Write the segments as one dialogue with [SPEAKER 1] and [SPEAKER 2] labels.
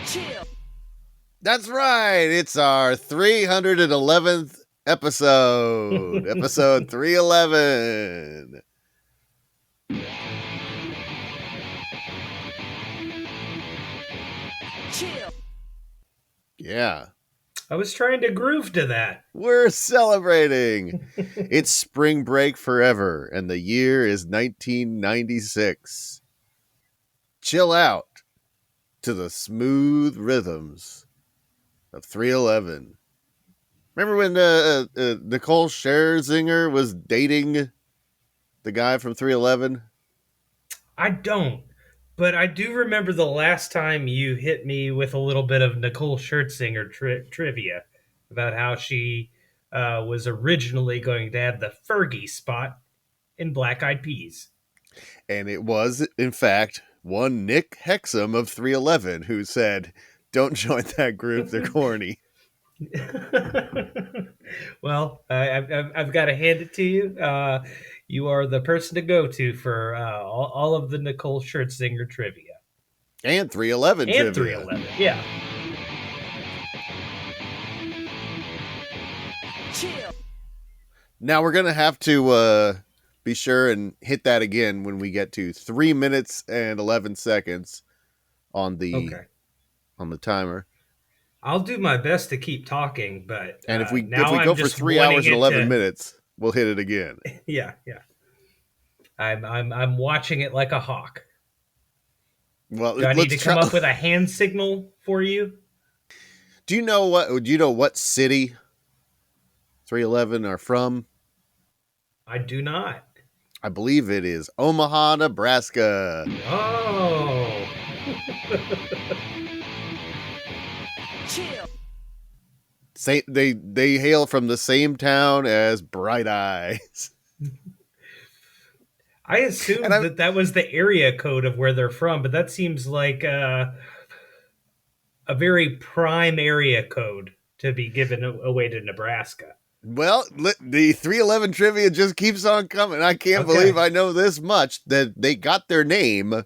[SPEAKER 1] Chill.
[SPEAKER 2] That's right. It's our 311th episode. Episode 311.
[SPEAKER 1] Chill.
[SPEAKER 2] Yeah.
[SPEAKER 3] I was trying to groove to that.
[SPEAKER 2] We're celebrating. It's spring break forever, and the year is 1996. Chill out to the smooth rhythms of 311. Remember when Nicole Scherzinger was dating the guy from 311?
[SPEAKER 3] I don't, but I do remember the last time you hit me with a little bit of Nicole Scherzinger trivia about how she was originally going to have the Fergie spot in Black Eyed Peas.
[SPEAKER 2] And it was, in fact, one Nick Hexum of 311 who said, "Don't join that group, they're corny."
[SPEAKER 3] Well, I've got to hand it to you. You are the person to go to for all of the Nicole Scherzinger trivia.
[SPEAKER 2] And 311
[SPEAKER 3] And
[SPEAKER 2] trivia.
[SPEAKER 3] 311, yeah.
[SPEAKER 1] Chill.
[SPEAKER 2] Now we're going to have to be sure and hit that again when we get to 3 minutes and 11 seconds on the timer.
[SPEAKER 3] I'll do my best to keep talking, but
[SPEAKER 2] And if we
[SPEAKER 3] now
[SPEAKER 2] go for 3 hours and 11 minutes, we'll hit it again.
[SPEAKER 3] Yeah. I'm watching it like a hawk.
[SPEAKER 2] Well,
[SPEAKER 3] do I need to come up with a hand signal for you?
[SPEAKER 2] Do you know what city 311 are from?
[SPEAKER 3] I do not.
[SPEAKER 2] I believe it is Omaha, Nebraska.
[SPEAKER 3] Oh.
[SPEAKER 1] Chill.
[SPEAKER 2] They hail from the same town as Bright Eyes.
[SPEAKER 3] I assumed that was the area code of where they're from, but that seems like a very prime area code to be given away to Nebraska.
[SPEAKER 2] Well, the 311 trivia just keeps on coming. I can't believe I know this much, that they got their name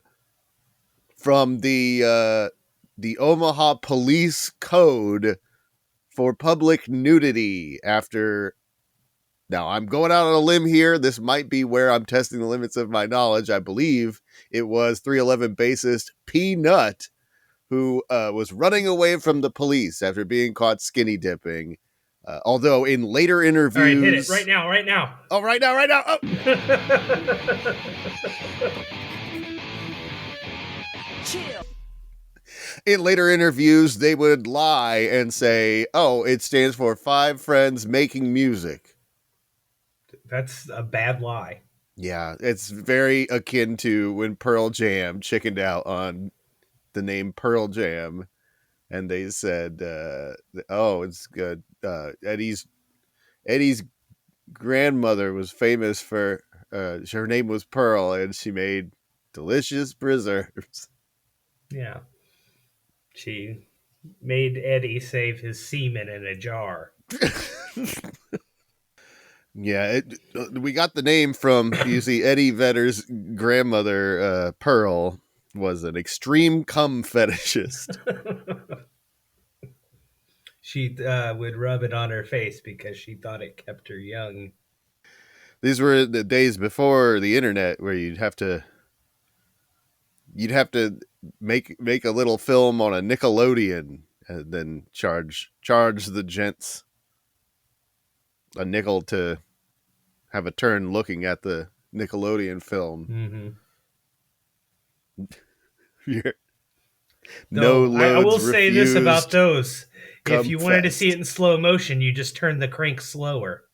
[SPEAKER 2] from the Omaha Police Code for public nudity after... Now, I'm going out on a limb here. This might be where I'm testing the limits of my knowledge. I believe it was 311 bassist P. Nut who was running away from the police after being caught skinny dipping. Although in later interviews...
[SPEAKER 3] All right, hit it right now.
[SPEAKER 2] Oh, right now. Oh.
[SPEAKER 1] Chill.
[SPEAKER 2] In later interviews, they would lie and say, "Oh, it stands for 5 Friends Making Music."
[SPEAKER 3] That's a bad lie.
[SPEAKER 2] Yeah, it's very akin to when Pearl Jam chickened out on the name Pearl Jam, and they said, "Oh, it's good." Eddie's grandmother was famous for her name was Pearl, and she made delicious preserves.
[SPEAKER 3] Yeah, she made Eddie save his semen in a jar.
[SPEAKER 2] Yeah, we got the name from, you see, Eddie Vedder's grandmother, Pearl, was an extreme cum fetishist.
[SPEAKER 3] She would rub it on her face because she thought it kept her young.
[SPEAKER 2] These were the days before the internet, where you'd have to make a little film on a Nickelodeon and then charge the gents a nickel to have a turn looking at the Nickelodeon film.
[SPEAKER 3] Mm-hmm.
[SPEAKER 2] No loads
[SPEAKER 3] I will say this about those. If you wanted to
[SPEAKER 2] fest.
[SPEAKER 3] see it in slow motion, you just turn the crank slower.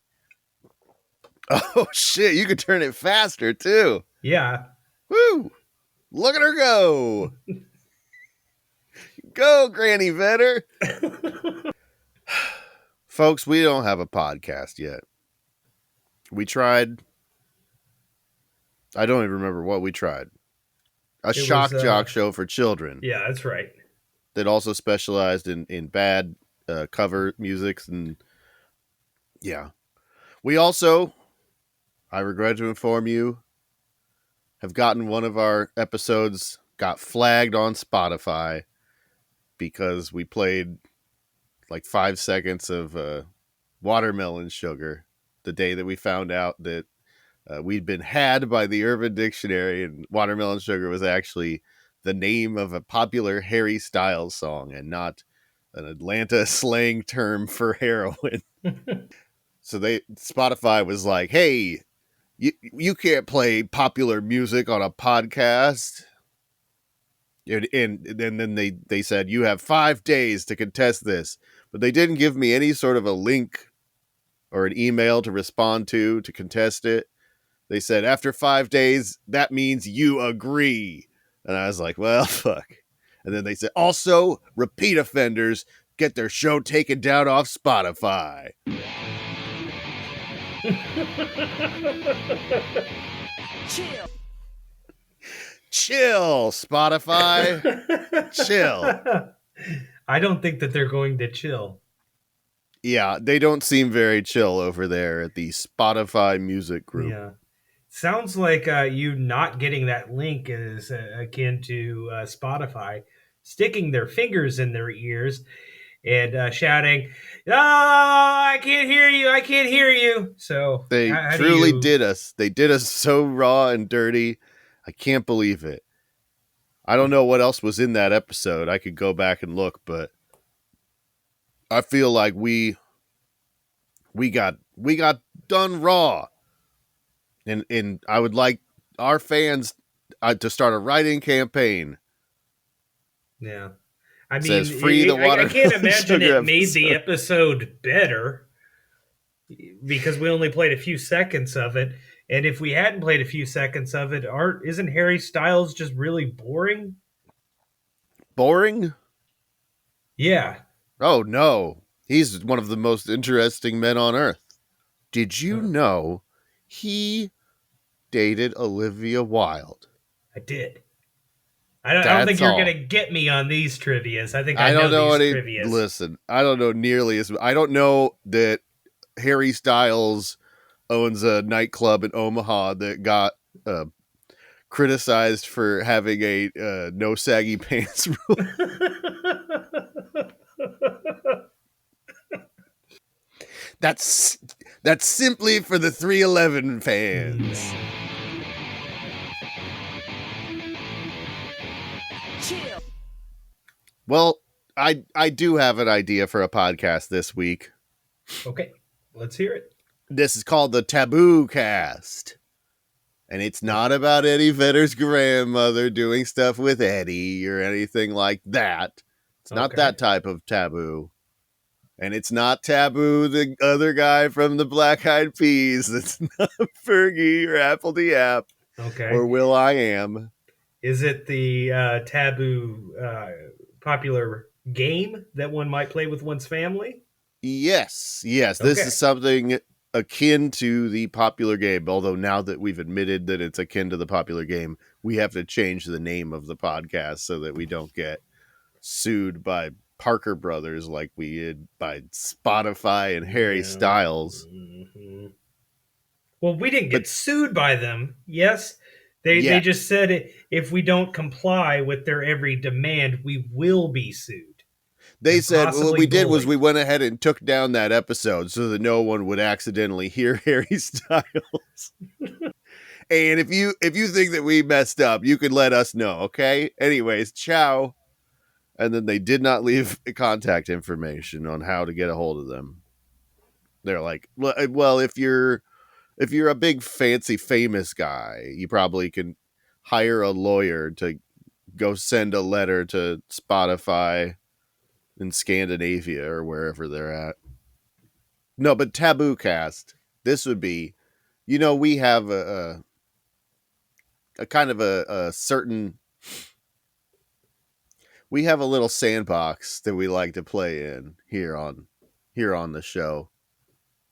[SPEAKER 2] Oh, shit. You could turn it faster, too.
[SPEAKER 3] Yeah.
[SPEAKER 2] Woo! Look at her go. Go, Granny Vedder. Folks, we don't have a podcast yet. We tried. I don't even remember what we tried. A shock jock show for children.
[SPEAKER 3] Yeah, that's right.
[SPEAKER 2] That also specialized in bad cover musics. And yeah. We also, I regret to inform you, have gotten one of our episodes got flagged on Spotify because we played like 5 seconds of watermelon sugar the day that we found out that we'd been had by the Urban Dictionary, and watermelon sugar was actually the name of a popular Harry Styles song and not an Atlanta slang term for heroin. So Spotify was like, hey, you can't play popular music on a podcast. And then they said, you have 5 days to contest this. But they didn't give me any sort of a link or an email to respond to contest it. They said, after 5 days, that means you agree. And I was like, well, fuck. And then they said, also, repeat offenders get their show taken down off Spotify.
[SPEAKER 1] Chill.
[SPEAKER 2] Chill, Spotify. Chill.
[SPEAKER 3] I don't think that they're going to chill.
[SPEAKER 2] Yeah, they don't seem very chill over there at the Spotify music group.
[SPEAKER 3] Yeah. Sounds like you not getting that link is akin to Spotify sticking their fingers in their ears and shouting, "Oh, I can't hear you! I can't hear you!" So
[SPEAKER 2] They truly did us. They did us so raw and dirty. I can't believe it. I don't know what else was in that episode. I could go back and look, but I feel like we got done raw. And I would like our fans to start a writing campaign.
[SPEAKER 3] Yeah. I mean,
[SPEAKER 2] says free the water.
[SPEAKER 3] I can't imagine
[SPEAKER 2] sugar
[SPEAKER 3] it made the episode better because we only played a few seconds of it. And if we hadn't played a few seconds of it, isn't Harry Styles just really boring?
[SPEAKER 2] Boring?
[SPEAKER 3] Yeah.
[SPEAKER 2] Oh, no. He's one of the most interesting men on earth. Did you know he dated Olivia Wilde?
[SPEAKER 3] I did. I don't think you're going to get me on these trivias. I think I don't know these trivias.
[SPEAKER 2] Listen, I don't know nearly as... I don't know that Harry Styles owns a nightclub in Omaha that got criticized for having a no saggy pants rule. That's simply for the 311 fans.
[SPEAKER 1] Chill.
[SPEAKER 2] Well, I do have an idea for a podcast this week.
[SPEAKER 3] Okay, let's hear it.
[SPEAKER 2] This is called the Taboocast. And it's not about Eddie Vedder's grandmother doing stuff with Eddie or anything like that. It's not that type of taboo. And it's not Taboo, the other guy from the Black Eyed Peas. It's not Fergie or Apple.app or Will I Am.
[SPEAKER 3] Is it the taboo popular game that one might play with one's family?
[SPEAKER 2] Yes. This is something akin to the popular game. Although now that we've admitted that it's akin to the popular game, we have to change the name of the podcast so that we don't get sued by Parker Brothers like we did by Spotify and Harry Styles.
[SPEAKER 3] Mm-hmm. Well, we didn't get sued by them. Yes. They just said if we don't comply with their every demand, we will be sued.
[SPEAKER 2] They said what we did was we went ahead and took down that episode so that no one would accidentally hear Harry Styles. And if you think that we messed up, you can let us know, okay? Anyways, ciao. And then they did not leave contact information on how to get a hold of them. They're like, well, if you're a big fancy famous guy, you probably can hire a lawyer to go send a letter to Spotify in Scandinavia or wherever they're at. No, but Taboocast, this would be, we have a kind of a certain... We have a little sandbox that we like to play in here on the show.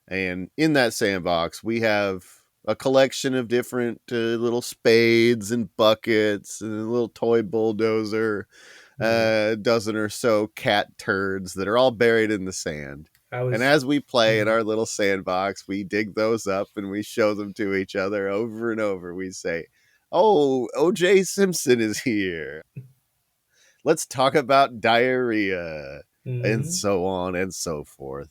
[SPEAKER 2] And in that sandbox, we have a collection of different little spades and buckets and a little toy bulldozer, a dozen or so cat turds that are all buried in the sand. And as we play in our little sandbox, we dig those up and we show them to each other over and over. We say, oh, O.J. Simpson is here. Let's talk about diarrhea and
[SPEAKER 3] Mhm.
[SPEAKER 2] so on and so forth.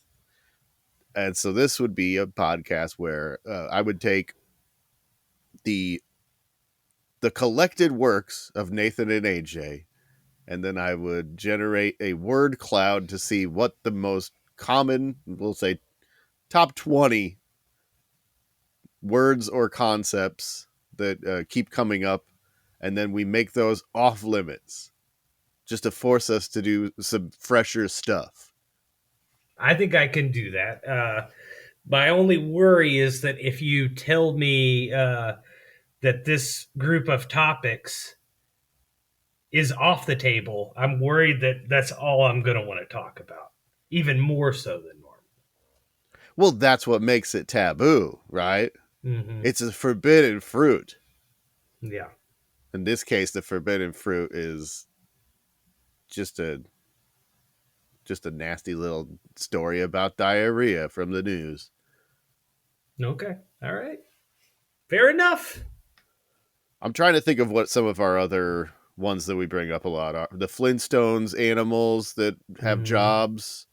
[SPEAKER 2] And so this would be a podcast where I would take the collected works of Nathan and AJ, and then I would generate a word cloud to see what the most common, we'll say top 20 words or concepts that keep coming up, and then we make those off limits just to force us to do some fresher stuff.
[SPEAKER 3] I think I can do that. My only worry is that if you tell me that this group of topics is off the table, I'm worried that that's all I'm going to want to talk about, even more so than normal.
[SPEAKER 2] Well, that's what makes it taboo, right?
[SPEAKER 3] Mm-hmm.
[SPEAKER 2] It's a forbidden fruit.
[SPEAKER 3] Yeah.
[SPEAKER 2] In this case, the forbidden fruit is just a nasty little story about diarrhea from the news.
[SPEAKER 3] Okay. All right. Fair enough.
[SPEAKER 2] I'm trying to think of what some of our other ones that we bring up a lot are. The Flintstones animals that have jobs.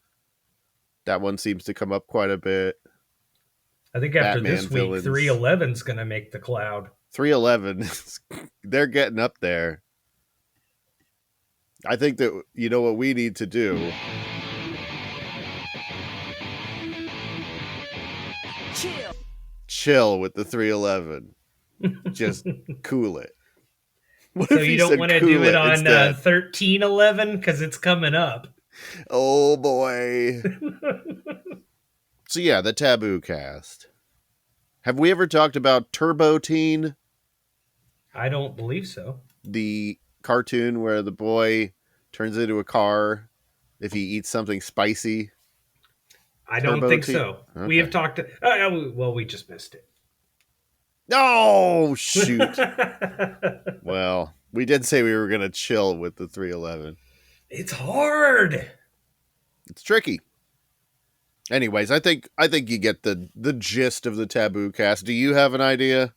[SPEAKER 2] That one seems to come up quite a bit.
[SPEAKER 3] I think after
[SPEAKER 2] Batman
[SPEAKER 3] this week,
[SPEAKER 2] villains.
[SPEAKER 3] 311's going to make the cloud.
[SPEAKER 2] 311, they're getting up there. I think that, you know what we need to do? Chill with the 311. Just cool it. What
[SPEAKER 3] So
[SPEAKER 2] if
[SPEAKER 3] you
[SPEAKER 2] he
[SPEAKER 3] don't
[SPEAKER 2] said
[SPEAKER 3] want to
[SPEAKER 2] cool
[SPEAKER 3] do it
[SPEAKER 2] it
[SPEAKER 3] on
[SPEAKER 2] instead?
[SPEAKER 3] 1311 because it's coming up.
[SPEAKER 2] Oh boy. So yeah, the Taboocast. Have we ever talked about Turbo Teen?
[SPEAKER 3] I don't believe so.
[SPEAKER 2] The cartoon where the boy turns into a car if he eats something spicy.
[SPEAKER 3] I don't
[SPEAKER 2] Turbo
[SPEAKER 3] think
[SPEAKER 2] Teen?
[SPEAKER 3] so.
[SPEAKER 2] Okay.
[SPEAKER 3] We have talked. Well, we just missed it.
[SPEAKER 2] Oh, shoot. Well, we did say we were going to chill with the 311.
[SPEAKER 3] It's hard.
[SPEAKER 2] It's tricky. Anyways, I think you get the gist of the Taboocast. Do you have an idea?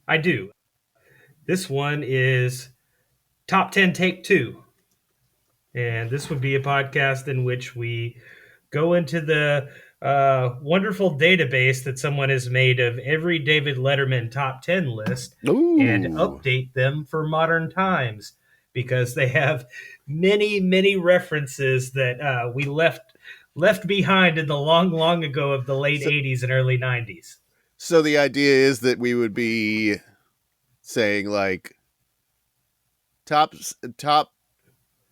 [SPEAKER 3] I do. This one is Top 10 Take 2. And this would be a podcast in which we go into the wonderful database that someone has made of every David Letterman top 10 list and
[SPEAKER 2] Ooh.
[SPEAKER 3] update them for modern times because they have many, many references that we left behind in the long, long ago of the late 80s and early 90s.
[SPEAKER 2] So the idea is that we would be saying like top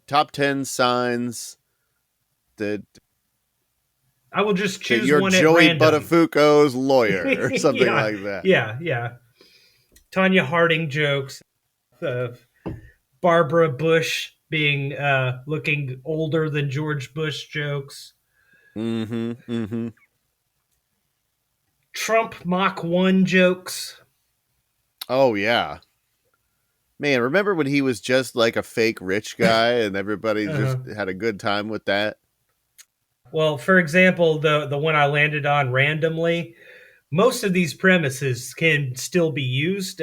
[SPEAKER 2] 10 signs that
[SPEAKER 3] I will just choose
[SPEAKER 2] you're
[SPEAKER 3] one
[SPEAKER 2] Joey
[SPEAKER 3] at random.
[SPEAKER 2] Buttafuoco's lawyer or something
[SPEAKER 3] Yeah,
[SPEAKER 2] like that.
[SPEAKER 3] Yeah. Tanya Harding jokes. Barbara Bush being looking older than George Bush jokes.
[SPEAKER 2] Mm-hmm.
[SPEAKER 3] Trump Mach 1 jokes.
[SPEAKER 2] Oh yeah. Man, remember when he was just like a fake rich guy and everybody just had a good time with that?
[SPEAKER 3] Well, for example, the one I landed on randomly, most of these premises can still be used.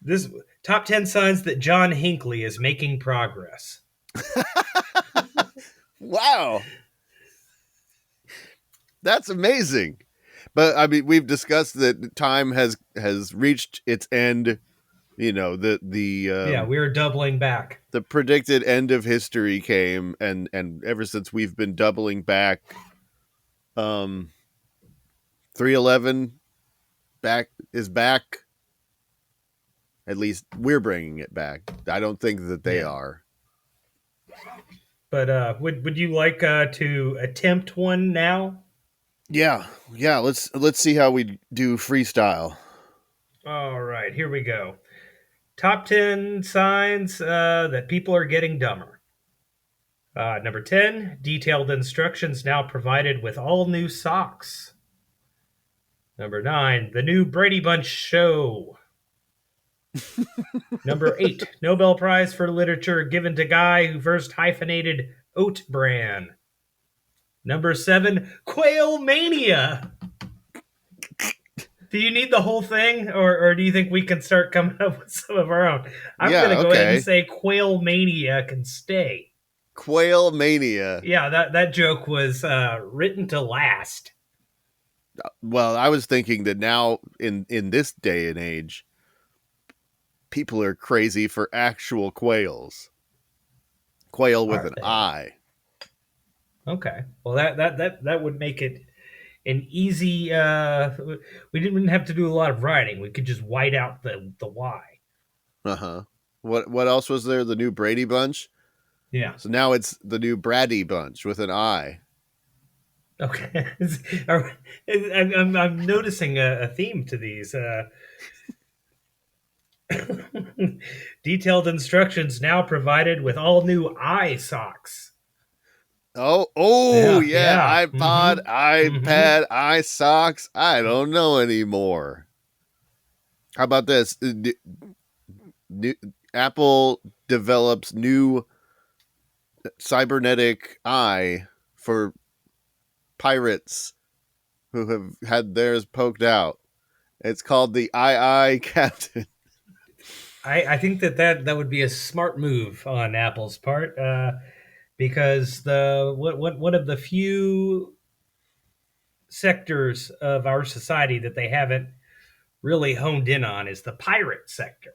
[SPEAKER 3] This top 10 signs that John Hinckley is making progress.
[SPEAKER 2] Wow. That's amazing. But I mean, we've discussed that time has reached its end. You know,
[SPEAKER 3] We're doubling back.
[SPEAKER 2] The predicted end of history came, and ever since we've been doubling back. 311 is back. At least we're bringing it back. I don't think that they are.
[SPEAKER 3] But would you like to attempt one now?
[SPEAKER 2] Yeah. Let's see how we do freestyle.
[SPEAKER 3] All right, here we go. Top 10 signs that people are getting dumber. Number 10, detailed instructions now provided with all new socks. Number 9, the new Brady Bunch show. Number 8, Nobel Prize for Literature given to guy who first hyphenated oat bran. Number 7, Quail Mania. Do you need the whole thing, or do you think we can start coming up with some of our own? I'm
[SPEAKER 2] Yeah,
[SPEAKER 3] going to go ahead and
[SPEAKER 2] okay.
[SPEAKER 3] say Quail Mania can stay.
[SPEAKER 2] Quail Mania.
[SPEAKER 3] Yeah, that joke was written to last.
[SPEAKER 2] Well, I was thinking that now in this day and age, people are crazy for actual quails. Quail with
[SPEAKER 3] Are
[SPEAKER 2] an
[SPEAKER 3] they?
[SPEAKER 2] I.
[SPEAKER 3] Okay. Well, that would make it an easy. We didn't have to do a lot of writing. We could just white out the Y.
[SPEAKER 2] Uh-huh. What else was there? The new Brady Bunch?
[SPEAKER 3] Yeah.
[SPEAKER 2] So now it's the new Brady Bunch with an I.
[SPEAKER 3] Okay. I'm noticing a theme to these. Detailed instructions now provided with all new eye socks.
[SPEAKER 2] Oh, yeah.
[SPEAKER 3] Yeah.
[SPEAKER 2] iPod,
[SPEAKER 3] Mm-hmm.
[SPEAKER 2] iPad, iSocks. I don't know anymore. How about this? New, Apple develops new cybernetic eye for pirates who have had theirs poked out. It's called the II Captain.
[SPEAKER 3] I think that would be a smart move on Apple's part, because one of the few sectors of our society that they haven't really honed in on is the pirate sector.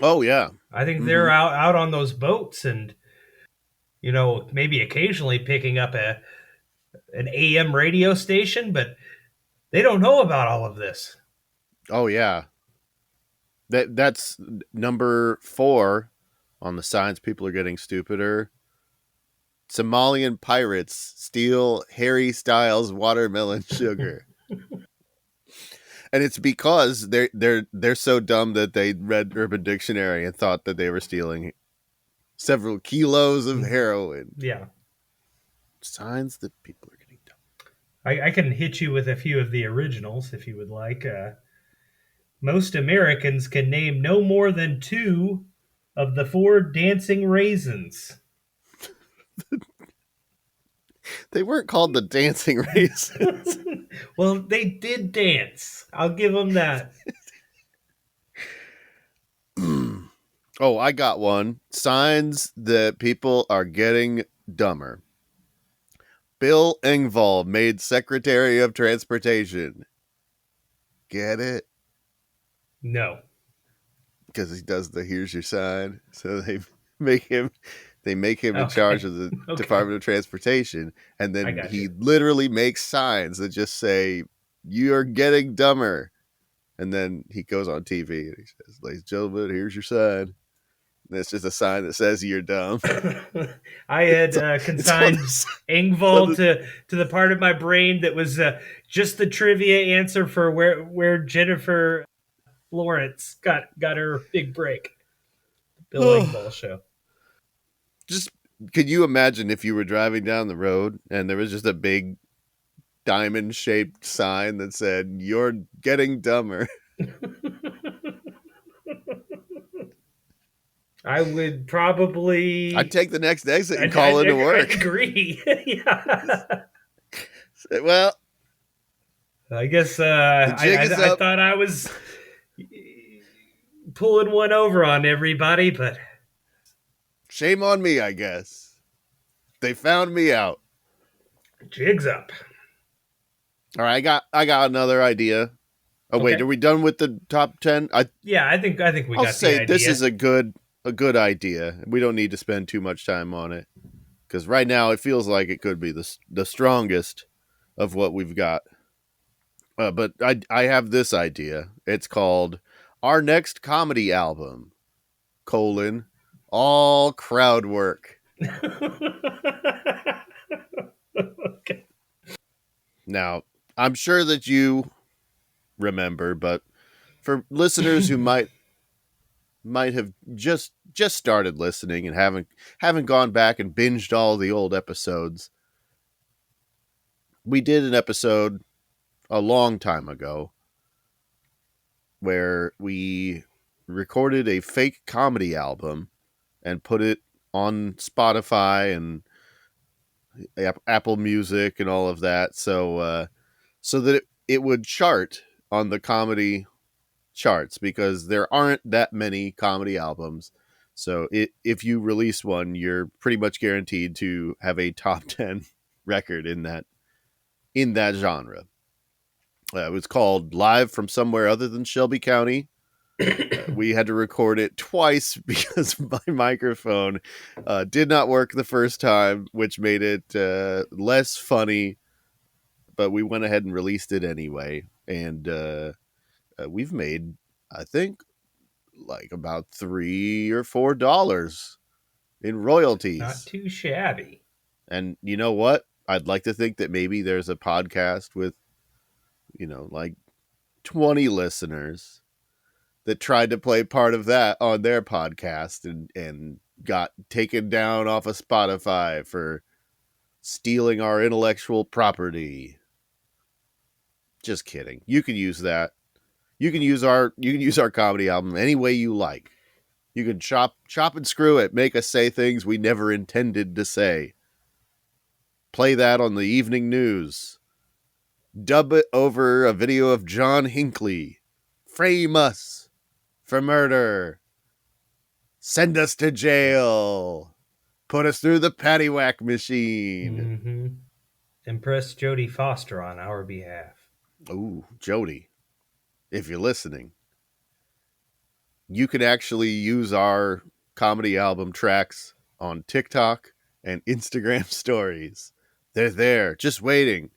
[SPEAKER 2] Oh yeah.
[SPEAKER 3] I think
[SPEAKER 2] Mm-hmm.
[SPEAKER 3] they're out on those boats and maybe occasionally picking up an AM radio station, but they don't know about all of this.
[SPEAKER 2] Oh yeah. That's number 4 on the signs people are getting stupider. Somalian pirates steal Harry Styles watermelon sugar. And it's because they're so dumb that they read Urban Dictionary and thought that they were stealing several kilos of heroin.
[SPEAKER 3] Yeah.
[SPEAKER 2] Signs that people are getting dumb.
[SPEAKER 3] I can hit you with a few of the originals if you would like. Most Americans can name no more than 2 of the 4 dancing raisins.
[SPEAKER 2] They weren't called the dancing raisins.
[SPEAKER 3] Well, they did dance. I'll give them that.
[SPEAKER 2] Oh, I got one. Signs that people are getting dumber. Bill Engvall made Secretary of Transportation. Get it?
[SPEAKER 3] No.
[SPEAKER 2] Because he does the here's your sign. So make him in charge
[SPEAKER 3] Okay.
[SPEAKER 2] of the
[SPEAKER 3] Okay.
[SPEAKER 2] Department of Transportation. And
[SPEAKER 3] I
[SPEAKER 2] then
[SPEAKER 3] got
[SPEAKER 2] he
[SPEAKER 3] you.
[SPEAKER 2] literally makes signs that just say, you're getting dumber. And then he goes on TV and he says, ladies and gentlemen, here's your sign. And it's just a sign that says you're dumb.
[SPEAKER 3] I had
[SPEAKER 2] It's on
[SPEAKER 3] consigned
[SPEAKER 2] the,
[SPEAKER 3] Engvall to the part of my brain that was just the trivia answer for where Jennifer Lawrence got her big break. Bill Engvall show.
[SPEAKER 2] just could you imagine if you were driving down the road and there was just a big diamond shaped sign that said you're getting dumber?
[SPEAKER 3] I would probably.
[SPEAKER 2] I'd take the next exit and call into work.
[SPEAKER 3] I agree. Yeah.
[SPEAKER 2] Well,
[SPEAKER 3] I guess
[SPEAKER 2] the jig is
[SPEAKER 3] I
[SPEAKER 2] up.
[SPEAKER 3] thought I was pulling one over on everybody, but
[SPEAKER 2] Shame on me, I guess. They found me out.
[SPEAKER 3] jig's up.
[SPEAKER 2] All right, I got another idea. Oh wait,
[SPEAKER 3] Okay.
[SPEAKER 2] are we done with the top 10?
[SPEAKER 3] Yeah, I think we
[SPEAKER 2] I'll
[SPEAKER 3] got
[SPEAKER 2] say
[SPEAKER 3] the idea.
[SPEAKER 2] this is a good idea. We don't need to spend too much time on it because right now it feels like it could be the strongest of what we've got. But I have this idea. It's called Our Next Comedy Album, all crowd work.
[SPEAKER 3] Okay.
[SPEAKER 2] Now, I'm sure that you remember, but for listeners who might have just started listening and haven't gone back and binged all the old episodes, we did an episode a long time ago where we recorded a fake comedy album and put it on Spotify and Apple Music and all of that, so that it would chart on the comedy charts because there aren't that many comedy albums. So if you release one, you're pretty much guaranteed to have a top 10 record in that genre. It was called Live from Somewhere Other Than Shelby County. We had to record it twice because my microphone did not work the first time, which made it less funny. But we went ahead and released it anyway. And we've made, I think, like about $3 or $4 in royalties.
[SPEAKER 3] Not too shabby.
[SPEAKER 2] And you know what? I'd like to think that maybe there's a podcast with, like 20 listeners that tried to play part of that on their podcast and got taken down off of Spotify for stealing our intellectual property. Just kidding. You can use that. You can use our comedy album any way you like. You can chop and screw it, make us say things we never intended to say. Play that on the evening news. Dub it over a video of John Hinckley. Frame us for murder. Send us to jail. Put us through the paddywhack machine.
[SPEAKER 3] Mm-hmm. Impress Jodie Foster on our behalf.
[SPEAKER 2] Ooh, Jodie, if you're listening, you can actually use our comedy album tracks on TikTok and Instagram stories. They're there, just waiting.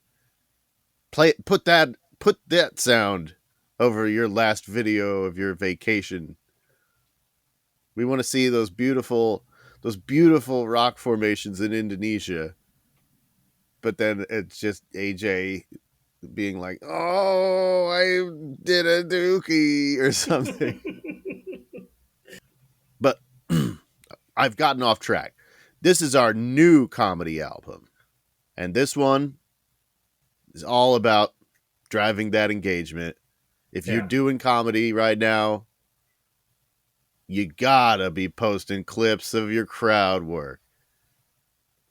[SPEAKER 2] Put that sound over your last video of your vacation. We want to see those beautiful rock formations in Indonesia. But then it's just AJ being like, "Oh, I did a dookie" or something. But I've gotten off track. This is our new comedy album. And this one is all about driving that engagement. If you're doing comedy right now, you gotta be posting clips of your crowd work.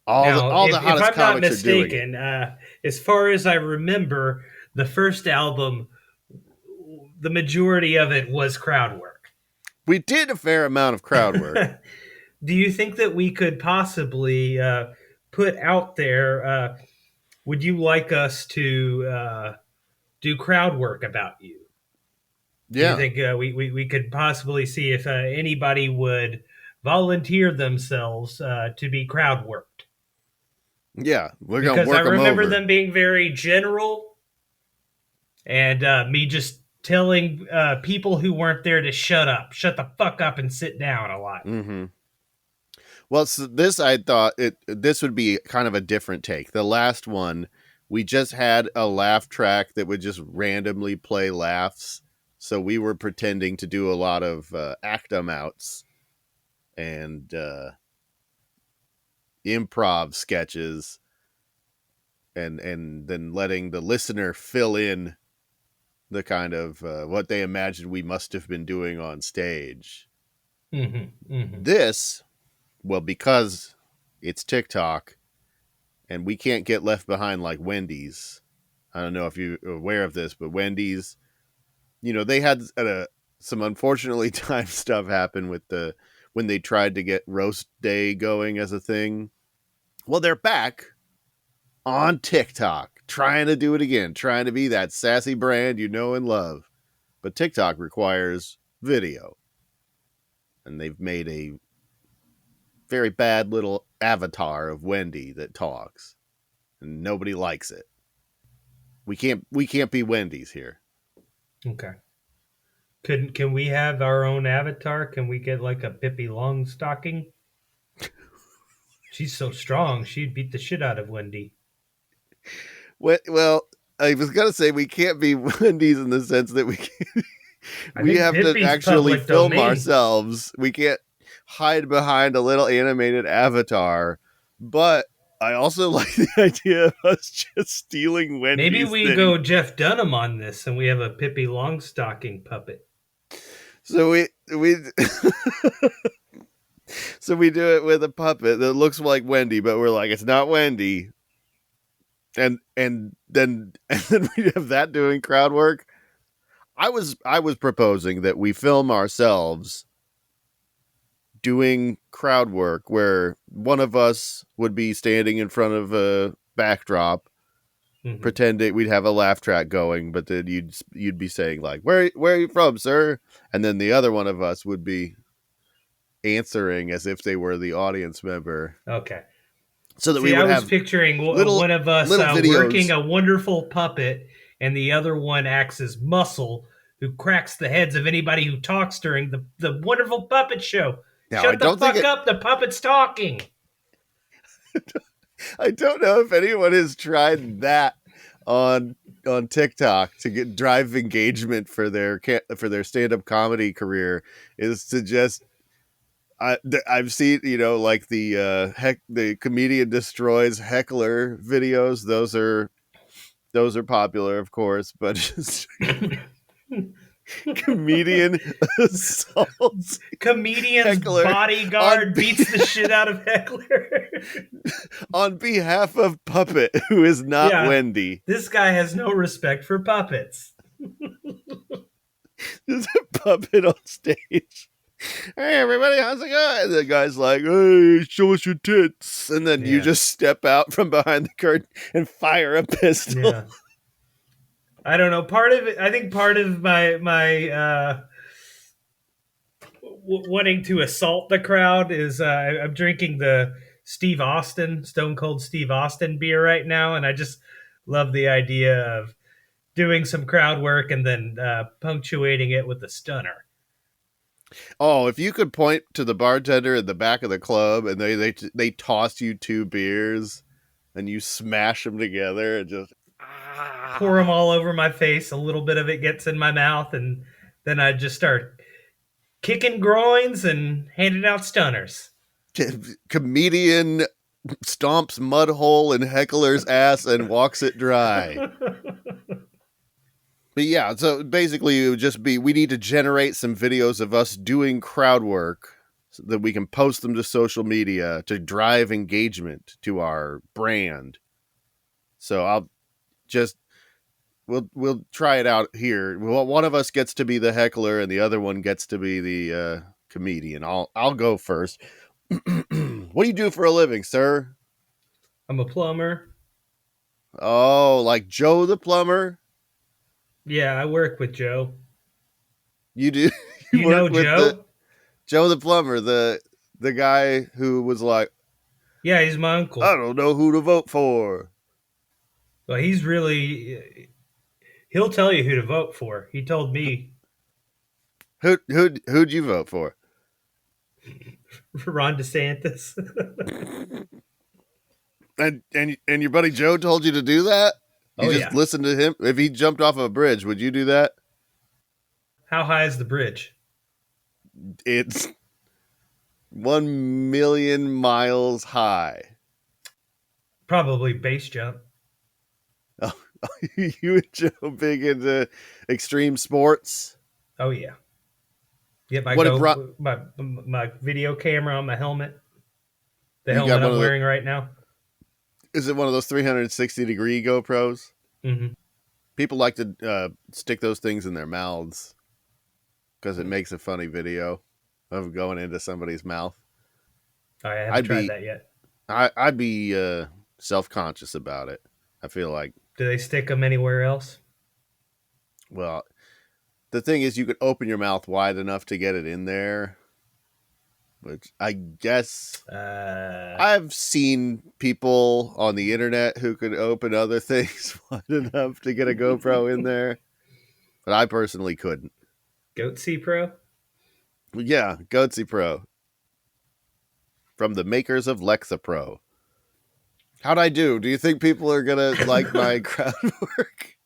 [SPEAKER 2] All the hottest comics are doing it.
[SPEAKER 3] If I'm not mistaken, as far as I remember, the first album, the majority of it was crowd work.
[SPEAKER 2] We did a fair amount of crowd work.
[SPEAKER 3] Do you think that we could possibly put out there, would you like us to do crowd work about you?
[SPEAKER 2] Yeah.
[SPEAKER 3] Do you think we could possibly see if anybody would volunteer themselves to be crowd worked?
[SPEAKER 2] Yeah, we're going to work them over.
[SPEAKER 3] Because I remember them being very general and me just telling people who weren't there to shut the fuck up and sit down a lot.
[SPEAKER 2] Mm-hmm. Well, so this, I thought this would be kind of a different take. The last one, we just had a laugh track that would just randomly play laughs. So we were pretending to do a lot of act-em outs and improv sketches and then letting the listener fill in the kind of what they imagined we must have been doing on stage.
[SPEAKER 3] Mm-hmm, mm-hmm.
[SPEAKER 2] This, well, because it's TikTok and we can't get left behind like Wendy's. I don't know if you're aware of this, but Wendy's, they had some unfortunately timed stuff happen with when they tried to get roast day going as a thing. Well, they're back on TikTok, trying to do it again, trying to be that sassy brand you know and love. But TikTok requires video. And they've made a very bad little avatar of Wendy that talks. And nobody likes it. We can't be Wendy's here.
[SPEAKER 3] Okay. Can we have our own avatar? Can we get like a Pippi Longstocking? She's so strong, she'd beat the shit out of Wendy.
[SPEAKER 2] Well, I was gonna say we can't be Wendy's in the sense that we have to actually film ourselves. We can't hide behind a little animated avatar. But I also like the idea of us just stealing Wendy's.
[SPEAKER 3] Maybe we go Jeff Dunham on this, and we have a Pippi Longstocking puppet.
[SPEAKER 2] So we so we do it with a puppet that looks like Wendy, but we're like, it's not Wendy. And then we have that doing crowd work. I was proposing that we film ourselves doing crowd work where one of us would be standing in front of a backdrop, pretending we'd have a laugh track going, but then you'd be saying like, where are you from, sir? And then the other one of us would be answering as if they were the audience member.
[SPEAKER 3] Okay.
[SPEAKER 2] So that we would have
[SPEAKER 3] picturing
[SPEAKER 2] little,
[SPEAKER 3] one of us working a wonderful puppet, and the other one acts as muscle, who cracks the heads of anybody who talks during the wonderful puppet show.
[SPEAKER 2] Now,
[SPEAKER 3] Shut the fuck up, the puppet's talking.
[SPEAKER 2] I don't know if anyone has tried that on TikTok to drive engagement for their stand-up comedy career, is to just I've seen, like the comedian destroys heckler videos. Those are popular, of course, but just comedian assaults.
[SPEAKER 3] Comedian's
[SPEAKER 2] heckler
[SPEAKER 3] bodyguard beats the shit out of heckler
[SPEAKER 2] on behalf of puppet, who is not Wendy.
[SPEAKER 3] This guy has no respect for puppets.
[SPEAKER 2] There's a puppet on stage. Hey everybody, how's it going? And the guy's like, hey, show us your tits. And then you just step out from behind the curtain and fire a pistol.
[SPEAKER 3] Yeah. I don't know. I think part of my wanting to assault the crowd is I'm drinking the Stone Cold Steve Austin beer right now, and I just love the idea of doing some crowd work and then punctuating it with a stunner.
[SPEAKER 2] Oh, if you could point to the bartender at the back of the club and they toss you 2 beers and you smash them together and just
[SPEAKER 3] pour them all over my face. A little bit of it gets in my mouth, and then I just start kicking groins and handing out stunners.
[SPEAKER 2] Comedian stomps mud hole in heckler's ass and walks it dry. But yeah, so basically it would just be, we need to generate some videos of us doing crowd work so that we can post them to social media to drive engagement to our brand. So we'll try it out here. Well, one of us gets to be the heckler and the other one gets to be the comedian. I'll go first. What do you do for a living, sir?
[SPEAKER 3] I'm a plumber.
[SPEAKER 2] Oh, like Joe the plumber?
[SPEAKER 3] Yeah, I work with Joe.
[SPEAKER 2] You do?
[SPEAKER 3] You know Joe?
[SPEAKER 2] Joe the plumber, the guy who was like,
[SPEAKER 3] yeah, he's my uncle.
[SPEAKER 2] I don't know who to vote for.
[SPEAKER 3] Well, he'll tell you who to vote for. He told me.
[SPEAKER 2] Who'd you vote for?
[SPEAKER 3] Ron DeSantis.
[SPEAKER 2] and your buddy Joe told you to do that? You just
[SPEAKER 3] yeah.
[SPEAKER 2] listened to him? If he jumped off a bridge, would you do that?
[SPEAKER 3] How high is the bridge?
[SPEAKER 2] It's 1 million miles high.
[SPEAKER 3] Probably base jump.
[SPEAKER 2] Oh, you and Joe big into extreme sports?
[SPEAKER 3] Oh yeah. Yep, my video camera on my helmet. The helmet I'm wearing right now.
[SPEAKER 2] Is it one of those 360-degree GoPros?
[SPEAKER 3] Mm-hmm.
[SPEAKER 2] People like to stick those things in their mouths because it makes a funny video of going into somebody's mouth.
[SPEAKER 3] I haven't tried that yet.
[SPEAKER 2] I'd be self-conscious about it. I feel like.
[SPEAKER 3] Do they stick them anywhere else?
[SPEAKER 2] Well, the thing is, you could open your mouth wide enough to get it in there. Which I guess I've seen people on the internet who could open other things wide enough to get a GoPro in there. But I personally couldn't.
[SPEAKER 3] Goatse Pro?
[SPEAKER 2] Yeah, Goatse Pro. From the makers of Lexapro. How'd I do? Do you think people are going to like my crowd work?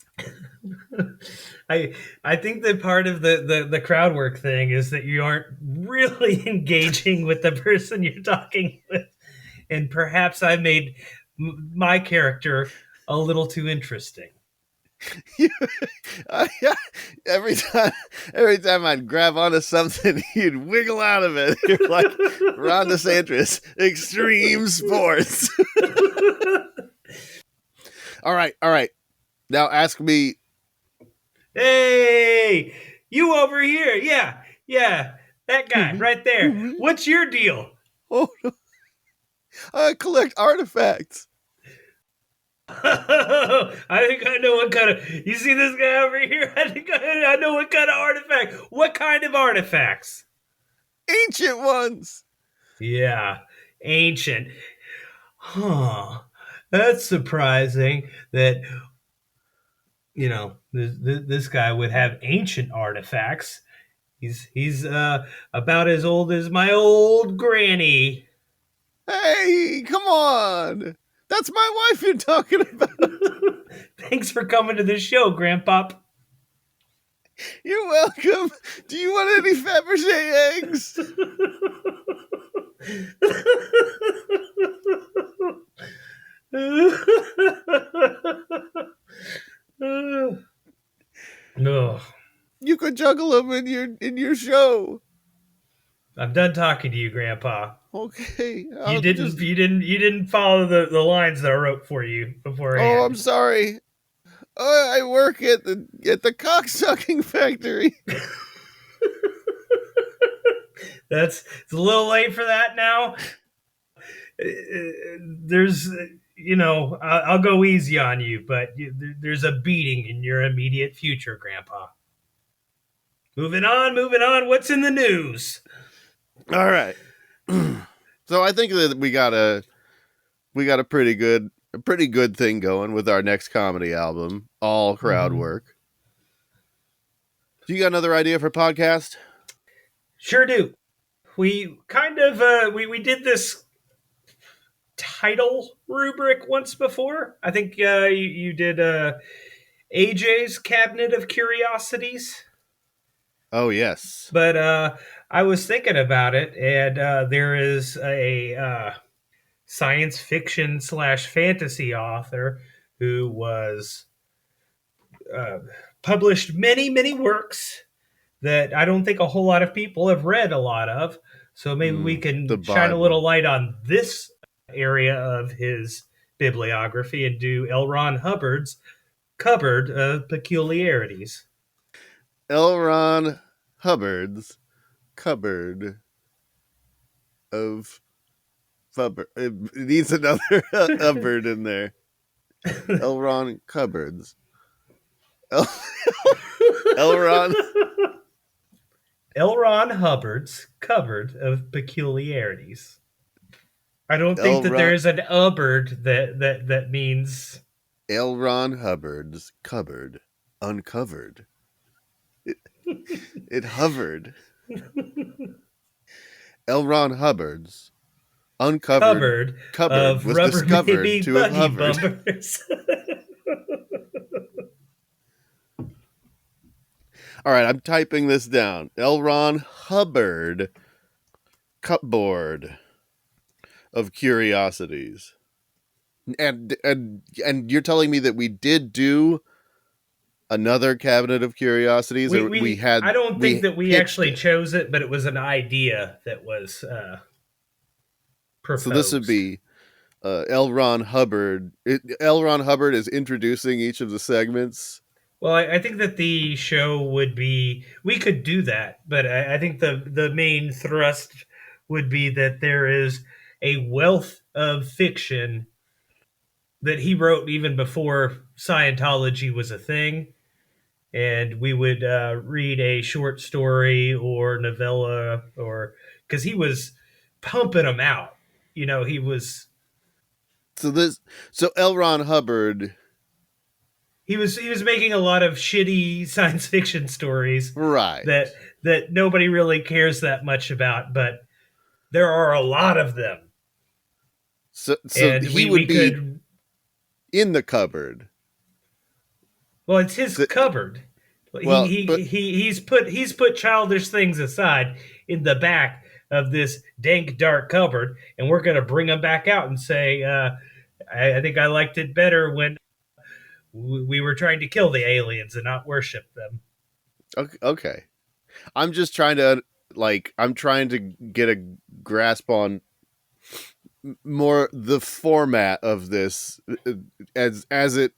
[SPEAKER 3] I think that part of the crowd work thing is that you aren't really engaging with the person you're talking with. And perhaps I made my character a little too interesting.
[SPEAKER 2] Every time I'd grab onto something, you'd wiggle out of it. You're like Ron DeSantis, extreme sports. All right. Now ask me
[SPEAKER 3] Hey, you over here. Yeah, that
[SPEAKER 2] Who,
[SPEAKER 3] guy
[SPEAKER 2] me?
[SPEAKER 3] right
[SPEAKER 2] Who,
[SPEAKER 3] there.
[SPEAKER 2] me?
[SPEAKER 3] What's your deal?
[SPEAKER 2] Oh, no. I collect artifacts.
[SPEAKER 3] I think I know what kind of. You see this guy over here? I think I know what kind of artifact. What kind of artifacts?
[SPEAKER 2] Ancient ones.
[SPEAKER 3] Yeah, ancient. Huh. That's surprising that, this guy would have ancient artifacts. He's about as old as my old granny.
[SPEAKER 2] Hey, come on. That's my wife you're talking about.
[SPEAKER 3] Thanks for coming to the show, Grandpa.
[SPEAKER 2] You're welcome. Do you want any Faberge eggs?
[SPEAKER 3] Ugh.
[SPEAKER 2] You could juggle them in your show.
[SPEAKER 3] I'm done talking to you, Grandpa.
[SPEAKER 2] Okay.
[SPEAKER 3] You
[SPEAKER 2] I'll
[SPEAKER 3] didn't
[SPEAKER 2] just.
[SPEAKER 3] you didn't follow the lines that I wrote for you
[SPEAKER 2] Oh, I'm
[SPEAKER 3] beforehand.
[SPEAKER 2] sorry. I work at the cocksucking factory.
[SPEAKER 3] It's a little late for that now. There's I'll go easy on you, but there's a beating in your immediate future, Grandpa. Moving on. What's in the news?
[SPEAKER 2] All right. So I think that we got a pretty good thing going with our next comedy album, all crowd work. Do you got another idea for a podcast?
[SPEAKER 3] Sure do. We kind of we did this title rubric once before. I think you did AJ's Cabinet of Curiosities.
[SPEAKER 2] Oh, yes.
[SPEAKER 3] But I was thinking about it, and there is a science fiction / fantasy author who was published many works that I don't think a whole lot of people have read a lot of. So maybe we
[SPEAKER 2] The
[SPEAKER 3] can shine a
[SPEAKER 2] Bible.
[SPEAKER 3] little light on this area of his bibliography and do L. Ron Hubbard's Cupboard of Peculiarities.
[SPEAKER 2] L. Ron Hubbard's Cupboard of Fubber. It needs another Hubbard in there. L. Ron Cupboards. L. Ron.
[SPEAKER 3] L. Ron Hubbard's Cupboard of Peculiarities. I don't think
[SPEAKER 2] L.
[SPEAKER 3] that
[SPEAKER 2] Ron,
[SPEAKER 3] there is an Hubbard that means
[SPEAKER 2] L. Ron Hubbard's Cupboard Uncovered. It hovered. L. Ron Hubbard's Uncovered
[SPEAKER 3] cupboard of
[SPEAKER 2] was
[SPEAKER 3] rubber
[SPEAKER 2] discovered
[SPEAKER 3] baby
[SPEAKER 2] to have
[SPEAKER 3] buggy
[SPEAKER 2] hovered.
[SPEAKER 3] bumpers.
[SPEAKER 2] All right, I'm typing this down. L. Ron Hubbard Cupboard of Curiosities. And you're telling me that we did do another Cabinet of Curiosities, or we had?
[SPEAKER 3] I don't think that we actually
[SPEAKER 2] it.
[SPEAKER 3] chose it, but it was an idea that was proposed.
[SPEAKER 2] So this would be L. Ron Hubbard. L. Ron Hubbard is introducing each of the segments.
[SPEAKER 3] Well, I think that the show would be. We could do that, but I think the main thrust would be that there is a wealth of fiction that he wrote even before Scientology was a thing, and we would read a short story or novella, or because he was pumping them out. He was.
[SPEAKER 2] So L. Ron Hubbard.
[SPEAKER 3] He was making a lot of shitty science fiction stories,
[SPEAKER 2] Right.
[SPEAKER 3] That nobody really cares that much about, but there are a lot of them.
[SPEAKER 2] So
[SPEAKER 3] and
[SPEAKER 2] he would be
[SPEAKER 3] could,
[SPEAKER 2] in the cupboard.
[SPEAKER 3] Well, it's his cupboard.
[SPEAKER 2] Well,
[SPEAKER 3] He's put childish things aside in the back of this dank dark cupboard, and we're going to bring them back out and say, I think I liked it better when we were trying to kill the aliens and not worship them.
[SPEAKER 2] Okay. I'm just trying to get a grasp on more the format of this as it